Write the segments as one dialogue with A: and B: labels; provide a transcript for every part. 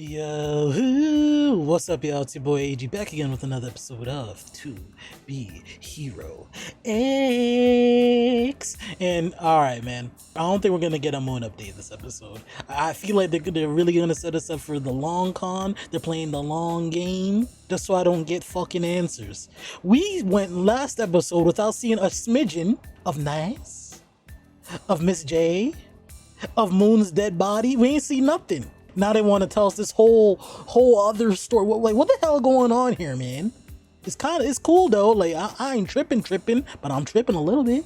A: Yo, what's up, y'all? It's your boy Aege back again with another episode of To Be Hero X. And alright, man, I don't think we're gonna get a moon update this episode. I feel like they're really gonna set us up for the long con. They're playing the long game just so I don't get fucking answers. We went last episode without seeing a smidgen of Nice, of Miss J, of Moon's dead body. We ain't see nothing. Now they want to tell us this whole other story. What the hell going on here, man? It's cool though. Like I ain't tripping, but I'm tripping a little bit.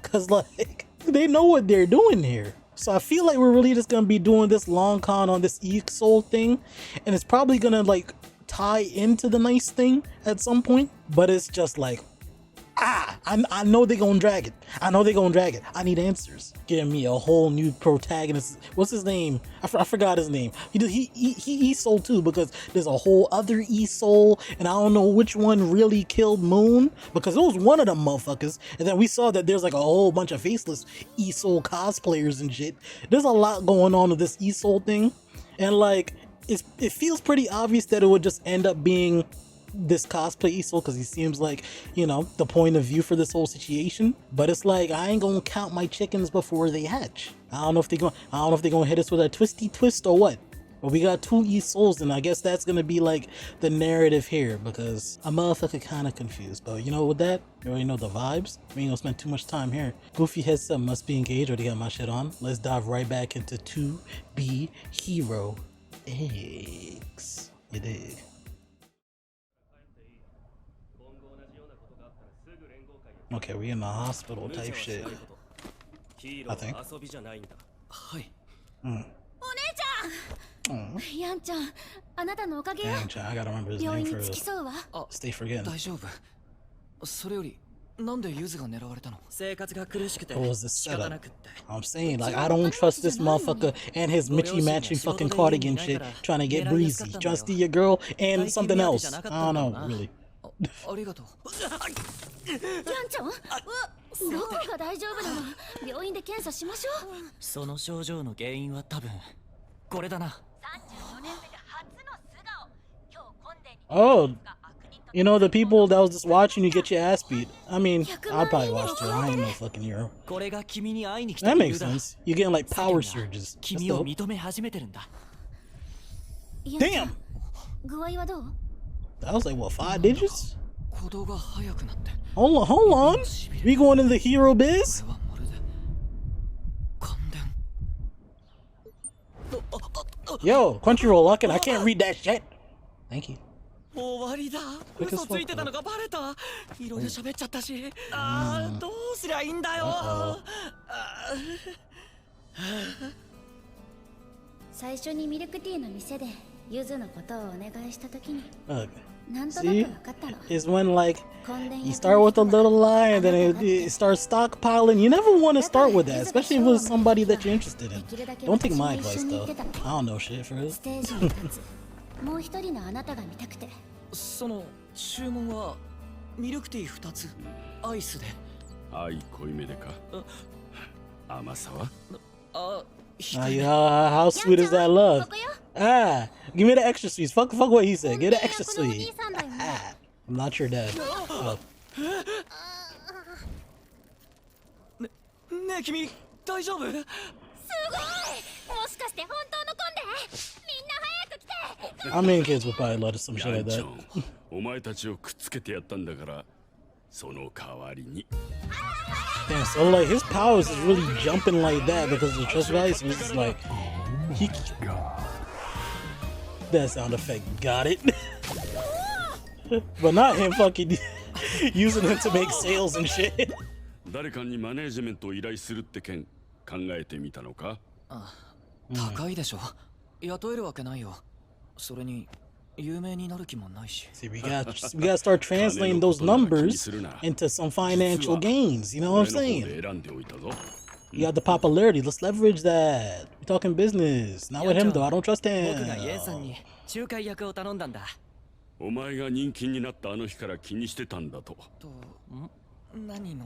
A: Cause like they know what they're doing here. So I feel like we're really just gonna be doing this long con on this Soul thing, and it's probably gonna like tie into the nice thing at some point. But it's just like, I know they're gonna drag it. I need answers. Give me a whole new protagonist. What's his name? I forgot his name. He Soul too, because there's a whole other Soul, and I don't know which one really killed Moon, because it was one of them motherfuckers. And then we saw that there's like a whole bunch of faceless Soul cosplayers and shit. There's a lot going on with this Soul thing, and like it feels pretty obvious that it would just end up being this cosplay Soul, because he seems like, you know, the point of view for this whole situation. But it's like, I ain't gonna count my chickens before they hatch. I don't know if they're gonna hit us with a twisty twist or what. But we got two Souls, and I guess that's gonna be like the narrative here, because a motherfucker kind of confused. But you know, with that, you already know the vibes. We ain't gonna spend too much time here. Goofy headset must be engaged. Already got my shit on. Let's dive right back into To Be Hero X. You dig? Okay, we in the hospital type shit, I think. Yang-chan, I gotta remember his name first. Stay forgetting. What was this setup? I'm saying, like, I don't trust this motherfucker and his matching fucking cardigan shit, trying to get breezy, trying to steal your girl and something else. I don't know, really. Oh, you know, the people that was just watching you get your ass beat. I mean, I'll probably watch too. I ain't no fucking hero. That makes sense. You're getting like power surges. Damn! That was like, what, 5 digits? Hold on. We going in the hero biz? Yo, Crunchyroll locking. I can't read that shit. Thank you. Quick as fuck, see, it's when like you start with a little lie and then it starts stockpiling. You never want to start with that, especially if it was somebody that you're interested in. Don't take my advice though. I don't know shit for real. How sweet is that love? Give me the extra sweets. Fuck what he said. Get the extra sweet. I'm not your dad. Oh. I mean, kids would probably love some shit like that. Damn, so like his powers is really jumping like that because of the trust value. So it's just like that sound effect got it. But not him fucking using him to make sales and shit. See, we gotta start translating those numbers into some financial gains. You know what I'm saying? You got the popularity. Let's leverage that. We're talking business. Not with him though. I don't trust him.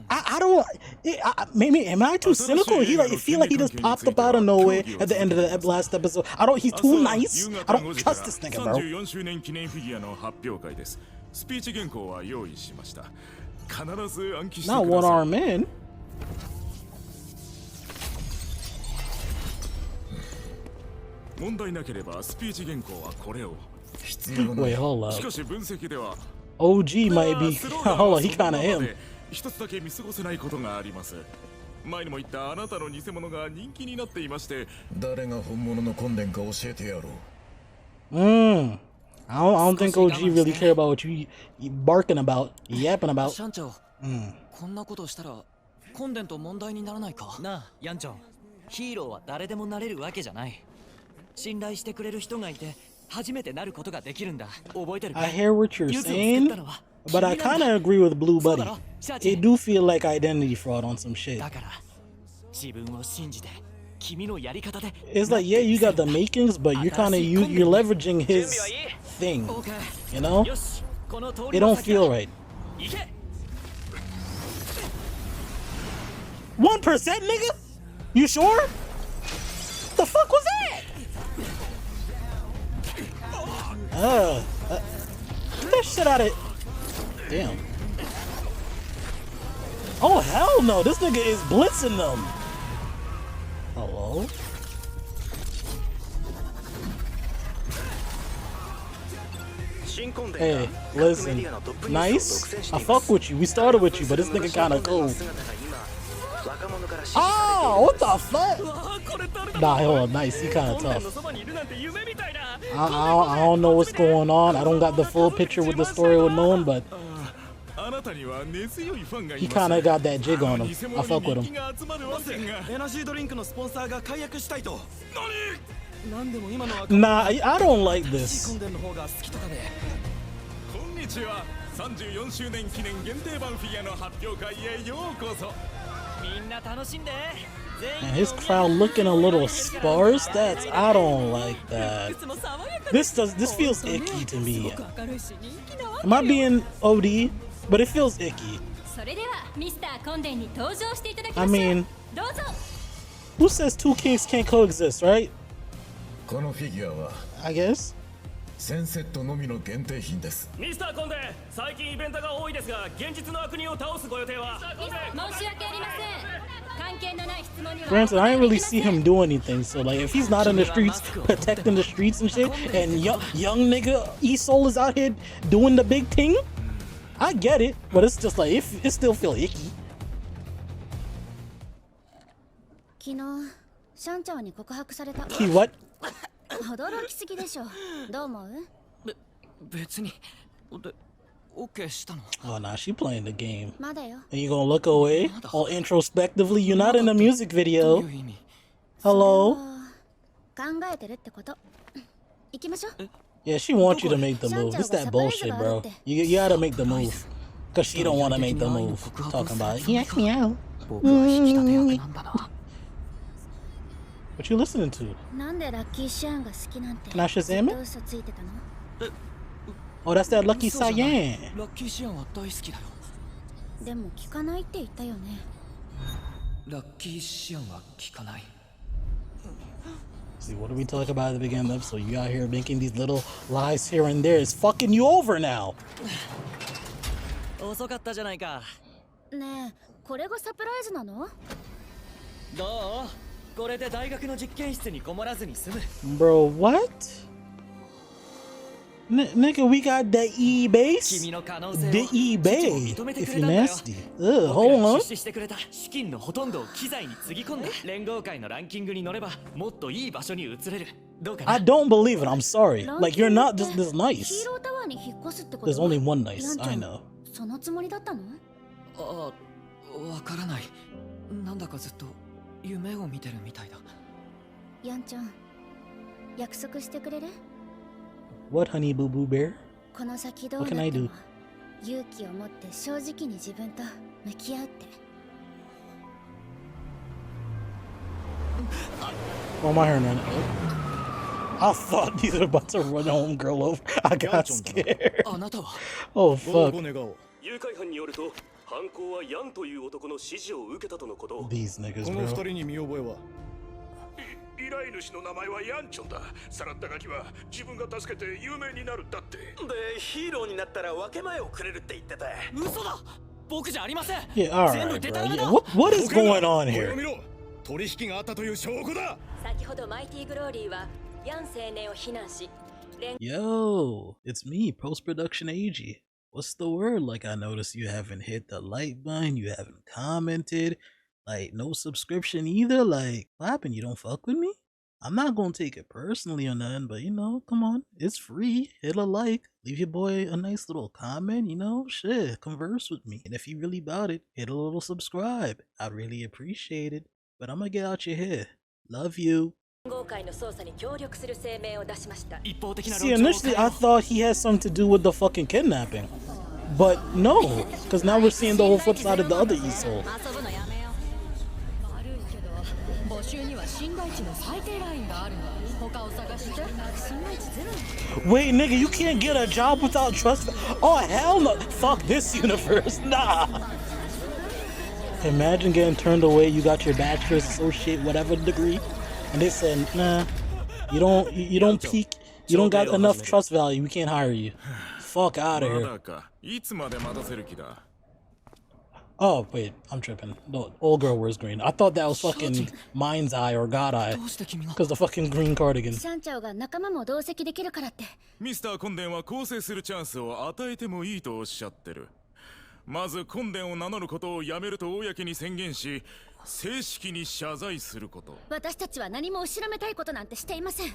A: I don't. Maybe am I too cynical? He like feel like he just popped up out of nowhere at the end of the last episode. I don't. He's too nice. I don't trust this nigga, bro. Not one-armed man. Wait, hold up. OG might be. Hold on, he kind of him. I don't think OG really care about what you barking about, yapping about.
B: こんなことしたらコンデント問題にならないかなあヤンチョンヒーローは誰でもなれるわけじゃない信頼してくれる人がいて初めてなることができるんだ覚えてるか
A: I hear what you're saying, but I kind of agree with Blue Buddy. It do feel like identity fraud on some shit. だから自分を信じて君のやり方で It's like, yeah, you got the makings, but you're kind of you're leveraging his thing, you know? It don't feel right. 1%, nigga? You sure? The fuck was that? Get that shit out of it. Damn. Oh, hell no. This nigga is blitzing them. Hello? Hey, listen. Nice. I fuck with you. We started with you, but this nigga kind of cool. Oh, what the fuck? Nah, hold on, nice. He kind of tough. I don't know what's going on. I don't got the full picture with the story with known, but he kind of got that jig on him. I fuck with him. Nah, I don't like this. And his crowd looking a little sparse. I don't like that. This feels icky to me. Am I being OD? But it feels icky. I mean, who says two kings can't coexist, right? I guess.
C: 1000セットのみの限定品です。ミスターコンデ、最近イベントが多いですが、現実の悪人を倒すご予定は？申し訳ありません。関係のない質問には。
A: Granted, I didn't really see him do anything. So like, if he's not in the streets, protecting the streets and shit, and young nigga E-Soul is out here doing the big thing, I get it. But it's just like, it still feel icky.
D: 昨日、シャンチャーに告白された。
A: He what?
D: 驚きすぎでしょ。どう思う？
B: 別に。で、OK したの。
A: Oh nah, she playing the game.
D: まだよ。
A: And you gonna look away all introspectively? You're not in a music video. Hello?
D: 考えてるってこと。行きましょう。
A: Yeah, she wants you to make the move. It's that bullshit, bro. You gotta make the move. Cause she don't wanna make the move. Talking about it. He asked me out. What you listening to? Can I Shazam it? Oh, that's that Lucky Cyan. See, what did we talk about at the beginning of the episode? You out here making these little lies here and there. It's fucking you over now.
B: 遅かったじゃないか。
D: ねえ、これがサプライズなの？
B: どう？これで大学の実験室にこもらずに済む。
A: Bro, what? Nigga, we got the E-base? The E-bay, if you're nasty. Ugh, hold on.
B: 出資してくれた資金のほとんどを機材につぎ込んで連合会のランキングに乗ればもっといい場所に移れる。どうかな？
A: I don't believe it, I'm sorry. Like, you're not this nice. There's only one nice, I know.
D: そのつもりだったの？
B: あ、わからない。なんだかずっと夢を見てるみたいだ。
D: ヤンちゃん、約束してくれる？
A: What, honey boo boo bear?
D: この先どうなっても勇気を持って正直に自分と向き合うって。
A: Oh, my hair, man. I thought these were about to run homegirl over. I got scared. Oh, fuck.
C: 誘拐犯によると
A: These niggas,
C: この二
A: bro.
C: 人に見覚えは？
E: 依頼主の名前はヤンチョンだ。さらったガキは自分が助けて有名になるんだって。で、ヒーローになったら分け前をくれるって言ってた。
B: 嘘だ。僕じゃありません。
A: Yeah, alright, bro. Yeah, what is going on
C: これ
A: here?
C: を見ろ。取引があったという証拠だ。
F: 先ほどマイティグローリーはヤン青年を非難し、
A: Yo, it's me, post-production Aege. What's the word? Like, I noticed you haven't hit the like button, you haven't commented, like, no subscription either. Like, what happened? You don't fuck with me? I'm not gonna take it personally or nothing, but you know, come on, it's free. Hit a like, leave your boy a nice little comment, you know, shit, converse with me. And if you really about it, hit a little subscribe. I'd really appreciate it. But I'm gonna get out your hair. Love you.
F: 連合会の捜査に協力する声明を出しました。
B: 一方的な
A: See,
B: 論調を
A: initially I thought he had something to do with the fucking kidnapping. But no, because now we're seeing the whole flip side of the other Easel.
F: 遊ぶのやめよう。悪いけど、募集には信頼値の最低ラインがあるわ。他を探して。信頼値ゼロ。
A: Wait, nigga, you can't get a job without trust? Oh, hell no. Fuck this universe. Nah. Imagine getting turned away. You got your bachelor's, associate, whatever degree. And they said, nah, you don't peak. You don't got enough trust value. We can't hire you. Fuck out of here. Oh, wait, I'm tripping. The old girl wears green. I thought that was fucking Mind's Eye or God Eye. Because the fucking green cardigan.
D: シャンチャオが仲間も同席できるからって。
G: ミスターコンデンは更生するチャンスを与えてもいいとおっしゃってる。まずコンデンを名乗ることをやめると公に宣言し、正式に謝罪すること。
D: 私たちは何も後ろめたいことなんてしていません。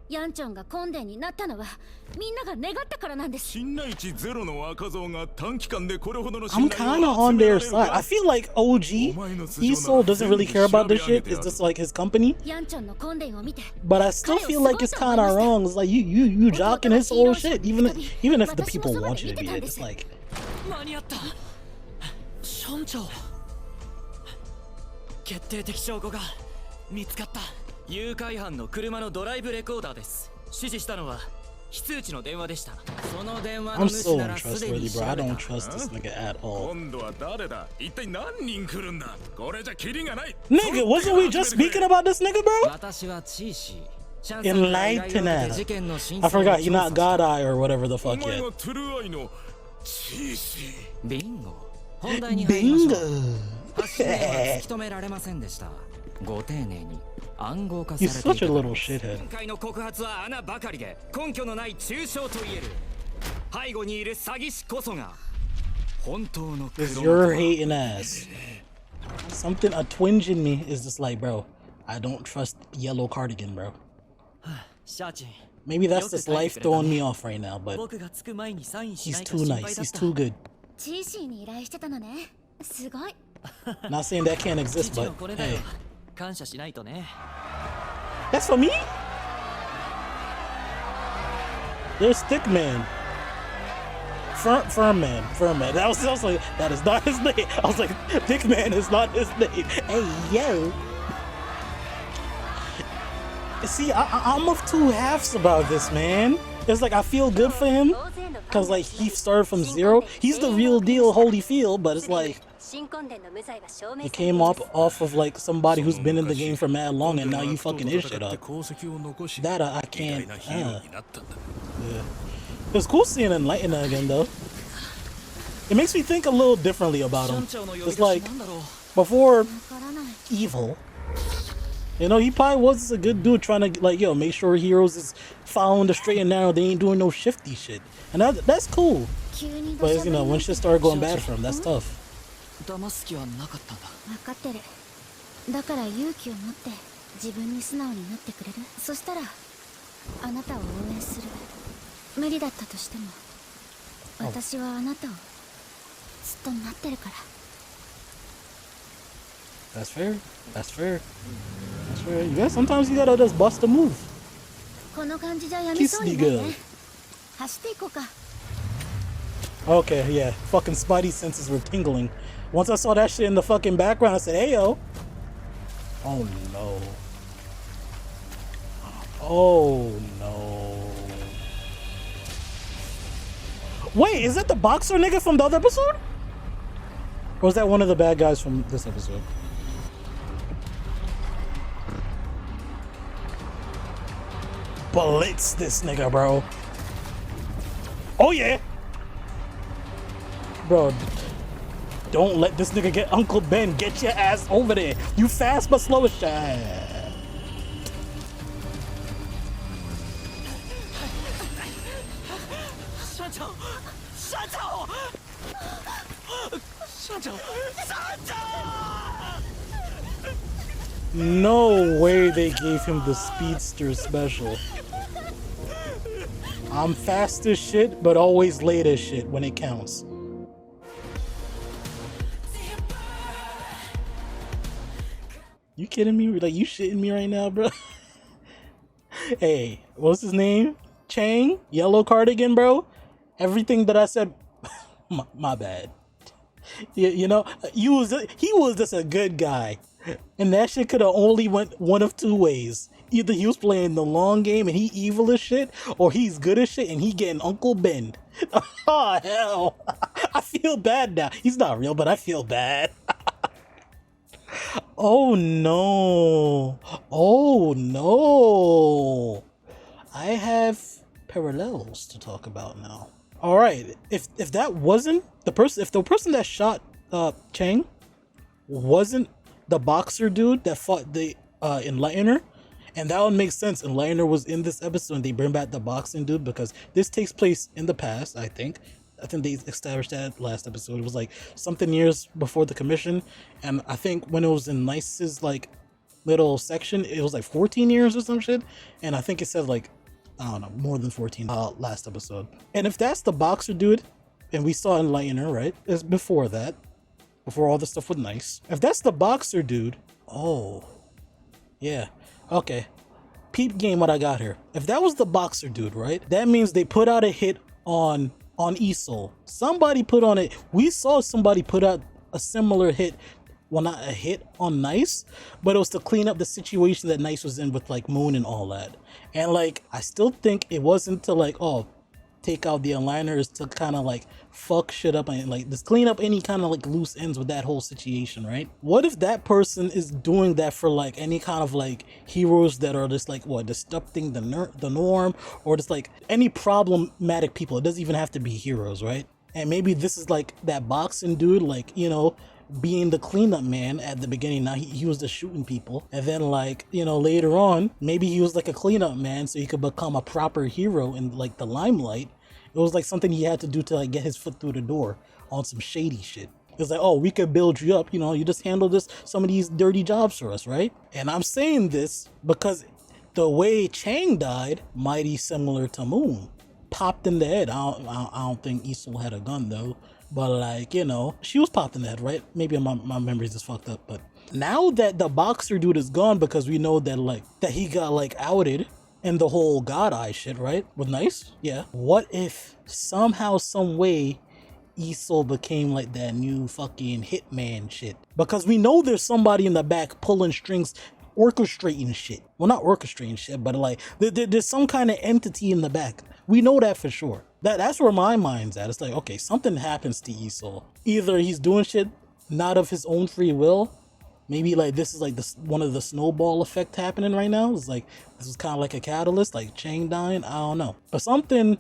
D: ヤンチョンがコンデンになったのはみんなが願ったからなんです。
G: 信頼値ゼロの若造が短期間でこれほどの
A: I'm kind of on their side. I feel like OG Easel doesn't really care about this shit. It's just like his company.
D: ヤンチョンのコンデンを見て。
A: But I still feel like it's kind of wrong. It's like you jocking his whole shit. Even if the people want you to be it, it's like.
B: 間に合った。村長。決定的証拠が見つかった。誘拐犯の車のドライブレコーダーです。指示したのは非通知の電話でした。その電話の
A: I'm
B: 主
A: so
B: ならすでに
A: untrustworthy,
B: 調
A: bro. I
B: べ
A: don't
B: た。
A: trust this nigga at all.
G: 今度は誰だ？一体何人来るんだ？これじゃキリがない。
A: Nigga, wasn't we just speaking about this nigga, bro?
B: 私はチーシー。
A: Enlighten us. I forgot you're not God Eye or whatever the fuck
G: お前
A: yet.
G: がトゥルーアイのチーシー。
B: ビンゴ。本題に入りましょう。
A: Bingo.
B: 発信源は突き止められませんでした。ご丁寧に暗号化され
A: He's
B: てい
A: such a
B: た。
A: little shithead.
B: 今回の告発は穴ばかりで根拠のない中傷と言える。背後にいる詐欺師こそが本当の黒
A: It's
B: 幕
A: your
B: は
A: hating ass. Something, a twinge in me is just like, bro, I don't trust yellow cardigan, bro.
B: シャーチン。
A: Maybe that's just life throwing me off right now, but
B: 僕がつく前にサインしな
A: he's
B: いと
A: too
B: 心配
A: nice.
B: だっ
A: He's
B: た。
A: too good.
D: チーシーに依頼してたのね。すごい。
A: Not saying that can't exist,
B: 父
A: but
B: のこれだよ
A: hey.。
B: 感謝しないとね。
A: That's for me? There's Stickman. Firm man. That was like, that is not his name. I was like, Dickman is not his name. Hey, yo. See, I'm of two halves about this, man. It's like, I feel good for him. Because, like, he started from zero. He's the real deal Holyfield, but it's like, he came off of, like, somebody who's been in the game for mad long, and now you fucking his shit up. That I can't. Yeah. It's cool seeing Enlightener again, though. It makes me think a little differently about him. It's like, before evil, you know, he probably was a good dude trying to, like, yo, make sure heroes is following the straight and narrow. They ain't doing no shifty shit. And that's cool. But, you know, when shit started going bad for him, that's tough.
B: 騙す気はなかったんだ。
D: 分かってる。だから勇気を持って自分に素直になってくれる。そしたらあなたを応援する。無理だったとしても私はあなたをずっと待ってるから。
A: That's fair. That's fair. That's fair. Yeah, sometimes you gotta just bust a move.
D: この感じじゃやみそうにないね。走っていこうか。
A: Okay, yeah. Fucking Spidey senses were tingling. Once I saw that shit in the fucking background, I said, hey, yo. Oh, no. Oh, no. Wait, is that the boxer nigga from the other episode? Or was that one of the bad guys from this episode? Blitz this nigga, bro. Oh yeah. Bro, don't let this nigga get Uncle Ben. Get your ass over there. You fast but slow as shit. No way they gave him the speedster special. I'm fast as shit, but always late as shit when it counts. You kidding me? Like, you shitting me right now, bro? Hey, what's his name? Chang? Yellow cardigan, bro? Everything that I said, my bad. You know, he was just a good guy. And that shit could have only went one of two ways. Either he was playing the long game and he evil as shit, or he's good as shit and he getting Uncle Ben. Oh, hell. I feel bad now. He's not real, but I feel bad. Oh, no. Oh, no. I have parallels to talk about now. All right. If that wasn't the person, if the person that shot Chang wasn't the boxer dude that fought the Enlightener, and that would make sense. Enlightener was in this episode and they bring back the boxing dude because this takes place in the past, I think they established that last episode. It was like something years before the commission, and I think when it was in Nice's like little section, it was like 14 years or some shit, and I think it said like, I don't know, more than 14 last episode. And if that's the boxer dude, and we saw Enlightener, right? It's before that, before all the stuff with Nice. If that's the boxer dude, oh, yeah, okay. Peep game what I got here. If that was the boxer dude, right? That means they put out a hit on Isol. Somebody put on it. We saw somebody put out a similar hit. Well, not a hit on Nice, but it was to clean up the situation that Nice was in with like Moon and all that. And like, I still think it wasn't to like, oh, take out the Enlightners, to kind of like fuck shit up and like just clean up any kind of like loose ends with that whole situation, right? What if that person is doing that for like any kind of like heroes that are just like what, disrupting the norm, or just like any problematic people? It doesn't even have to be heroes, right? And maybe this is like that boxing dude, like, you know, being the cleanup man at the beginning. Now he was just shooting people, and then like, you know, later on maybe he was like a cleanup man so he could become a proper hero in like the limelight. It was like something he had to do to like get his foot through the door on some shady shit. It's like, oh, we could build you up, you know, you just handle some of these dirty jobs for us, right? And I'm saying this because the way Chang died, mighty similar to Moon. Popped in the head. I don't think Isol had a gun though, but like, you know, she was popped in the head, right? Maybe my memory's just fucked up, but now that the boxer dude is gone, because we know that like that he got like outed and the whole God Eye shit, right? With Nice? Yeah. What if somehow, some way, Isol became like that new fucking hitman shit? Because we know there's somebody in the back pulling strings, orchestrating shit. Well, not orchestrating shit, but like there's some kind of entity in the back. We know that for sure. That's where my mind's at. It's like, okay, something happens to Isol. Either he's doing shit not of his own free will. Maybe like this is like one of the snowball effect happening right now. It's like this is kind of like a catalyst, like Chang dying. I don't know, but something.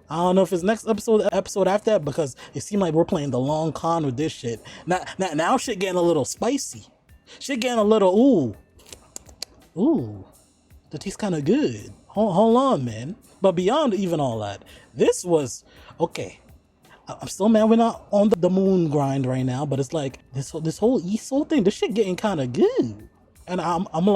A: I don't know if it's next episode after that, because it seemed like we're playing the long con with this shit. Now shit getting a little spicy. Shit getting a little ooh, that tastes kind of good. Hold on, man. But beyond even all that, this was okay. I'm still mad we're not on the Moon grind right now, but it's like this whole Isol thing, this shit getting kind of good. And I'm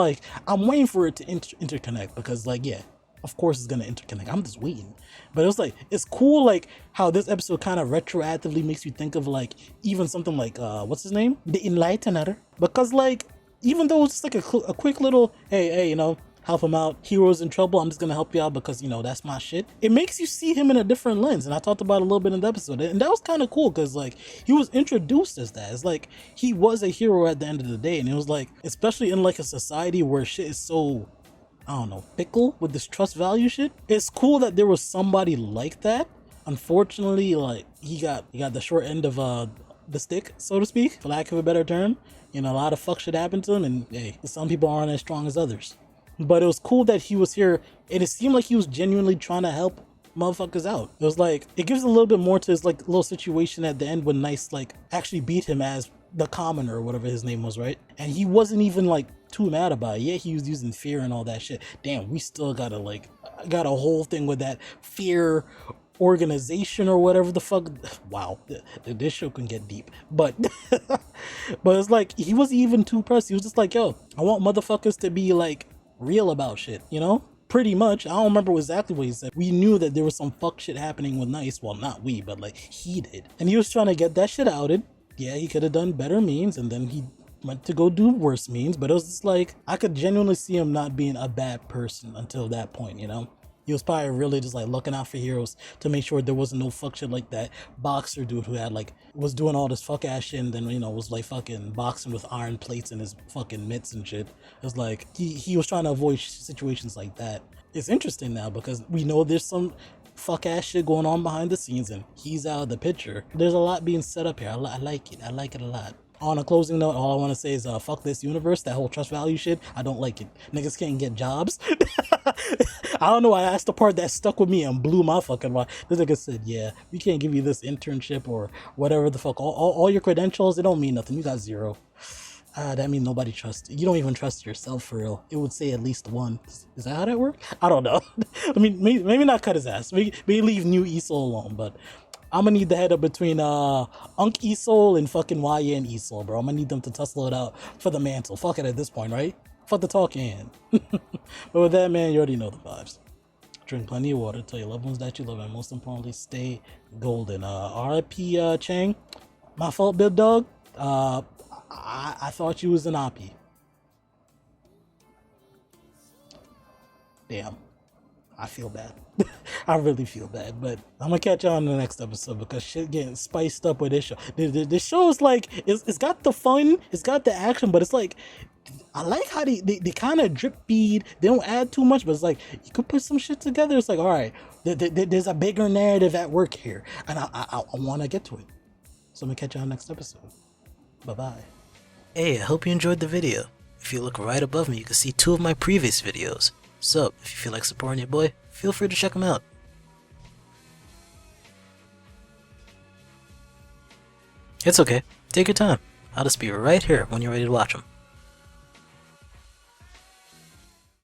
A: waiting for it to interconnect, because like, yeah, of course it's gonna interconnect. I'm just waiting. But it was like, it's cool like how this episode kind of retroactively makes you think of like even something like what's his name, the Enlightener, because like even though it's just like a quick little hey, you know, help him out, heroes in trouble, I'm just gonna help you out because, you know, that's my shit. It makes you see him in a different lens, and I talked about it a little bit in the episode, and that was kind of cool because like he was introduced as that. It's like he was a hero at the end of the day, and it was like, especially in like a society where shit is so, I don't know, fickle with this trust value shit, it's cool that there was somebody like that. Unfortunately, like he got the short end of the stick, so to speak, for lack of a better term. You know, a lot of fuck shit happened to him, and hey, some people aren't as strong as others. But it was cool that he was here, and it seemed like he was genuinely trying to help motherfuckers out. It was like, it gives a little bit more to his like little situation at the end when Nice like actually beat him as the commoner or whatever his name was, right? And he wasn't even like too mad about it. Yeah, he was using fear and all that shit. Damn, we still got a whole thing with that fear organization or whatever the fuck. Wow, this show can get deep. But but it's like he wasn't even too pressed. He was just like, yo, I want motherfuckers to be like real about shit, you know? Pretty much. I don't remember exactly what he said. We knew that there was some fuck shit happening with Nice. Well, not we, but like he did. And he was trying to get that shit outed. Yeah, he could have done better means, and then he went to go do worse means, but it was just like, I could genuinely see him not being a bad person until that point, you know? He was probably really just like looking out for heroes to make sure there wasn't no fuck shit like that boxer dude who had like, was doing all this fuck ass shit and then, you know, was like fucking boxing with iron plates in his fucking mitts and shit. It was like, he was trying to avoid situations like that. It's interesting now because we know there's some fuck ass shit going on behind the scenes and he's out of the picture. There's a lot being set up here. I like it. I like it a lot. On a closing note, all I want to say is fuck this universe, that whole trust value shit. I don't like it. Niggas can't get jobs. I don't know, that's the part that stuck with me and blew my fucking mind. This nigga said, yeah, we can't give you this internship or whatever the fuck. All your credentials, it don't mean nothing. You got 0. That means nobody trusts you. You don't even trust yourself for real. It would say at least 1. Is that how that works? I don't know. I mean, maybe not cut his ass. Maybe leave new Esol alone, but I'm gonna need the head up between Unk Esol and fucking YN Esol, bro. I'm gonna need them to tussle it out for the mantle. Fuck it at this point, right? Fuck the talking. But with that, man, you already know the vibes. Drink plenty of water, tell your loved ones that you love, and most importantly, stay golden. RIP Chang. My fault, big dog. I thought you was an Oppie. Damn. I feel bad. I really feel bad, but I'm gonna catch you on the next episode because shit getting spiced up with this show. This show is like, it's got the fun, it's got the action, but it's like, I like how they kind of drip feed. They don't add too much, but it's like, you could put some shit together. It's like, all right, there's a bigger narrative at work here, and I want to get to it. So I'm gonna catch you on the next episode. Bye-bye. Hey, I hope you enjoyed the video. If you look right above me, you can see 2 of my previous videos. So, if you feel like supporting your boy, feel free to check them out. It's okay, take your time. I'll just be right here when you're ready to watch them.